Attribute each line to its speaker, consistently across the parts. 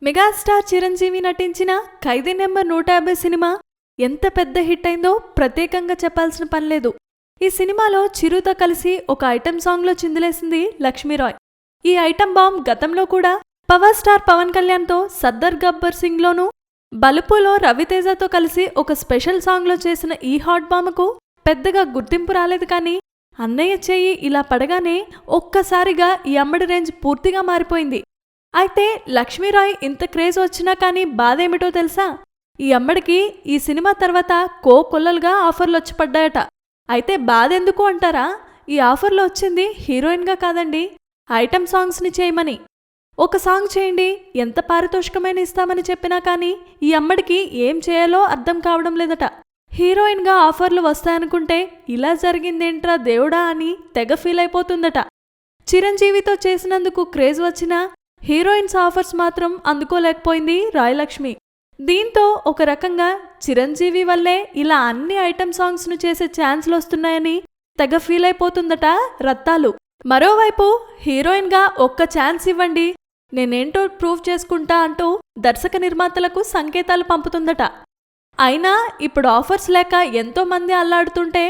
Speaker 1: Megastar Chiranjeevi నటించిన ఖైదీ number 150 cinema ఎంత పెద్ద హిట్ అయిందో ప్రత్యేకంగా చెప్పాల్సిన పనిలేదు. ఈ సినిమాలో చిరుతో కలిసి ఒక ఐటెం సాంగ్లో చిందులేసింది లక్ష్మీరాయ్. ఈ ఐటెం బాంబ్ గతంలో కూడా పవర్ స్టార్ పవన్ కళ్యాణ్తో సర్దార్ గబ్బర్ సింగ్లోనూ, బలుపులో రవితేజతో కలిసి ఒక స్పెషల్ సాంగ్లో చేసిన ఈ హాట్ బాంబుకు పెద్దగా గుర్తింపు రాలేదు. కానీ అన్నయ్య చెయ్యి ఇలా పడగానే ఒక్కసారిగా ఈ అమ్మడి రేంజ్ పూర్తిగా మారిపోయింది. అయితే లక్ష్మీరాయ్ ఇంత క్రేజ్ వచ్చినా కానీ బాధేమిటో తెలుసా? ఈ అమ్మడికి ఈ సినిమా తర్వాత కోకొల్లలుగా ఆఫర్లు వచ్చి పడ్డాయట. అయితే బాధెందుకు అంటారా? ఈ ఆఫర్లో వచ్చింది హీరోయిన్గా కాదండి, ఐటెం సాంగ్స్ని చేయమని. ఒక సాంగ్ చేయండి, ఎంత పారితోషికమైన ఇస్తామని చెప్పినా కానీ ఈ అమ్మడికి ఏం చేయాలో అర్థం కావడం లేదట. హీరోయిన్గా ఆఫర్లు వస్తాయనుకుంటే ఇలా జరిగిందేంట్రా దేవుడా అని తెగ ఫీల్ అయిపోతుందట. చిరంజీవితో చేసినందుకు క్రేజ్ వచ్చినా హీరోయిన్స్ ఆఫర్స్ మాత్రం అందుకోలేకపోయింది రాయలక్ష్మి. దీంతో ఒక రకంగా చిరంజీవి వల్లే ఇలా అన్ని ఐటెం సాంగ్స్ను చేసే ఛాన్స్లు వస్తున్నాయని తెగ ఫీల్ అయిపోతుందట రత్తాలు. మరోవైపు హీరోయిన్గా ఒక్క ఛాన్స్ ఇవ్వండి, నేనేంటో ప్రూవ్ చేసుకుంటా అంటూ దర్శక నిర్మాతలకు సంకేతాలు పంపుతుందట. అయినా ఇప్పుడు ఆఫర్స్ లేక ఎంతో మంది అల్లాడుతుంటే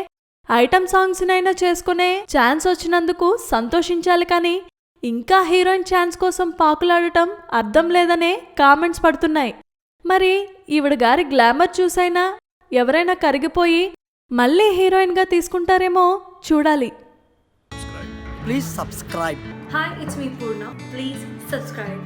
Speaker 1: ఐటెం సాంగ్స్నైనా చేసుకునే ఛాన్స్ వచ్చినందుకు సంతోషించాలి. కానీ ఇంకా హీరోయిన్ ఛాన్స్ కోసం పాకులాడటం అర్థం లేదనే కామెంట్స్ పడుతున్నాయి. మరి ఈవిడ గారి గ్లామర్ చూసైనా ఎవరైనా కరిగిపోయి మళ్ళీ హీరోయిన్గా తీసుకుంటారేమో చూడాలి.
Speaker 2: Please subscribe.
Speaker 3: Hi, it's me Purna. Please subscribe.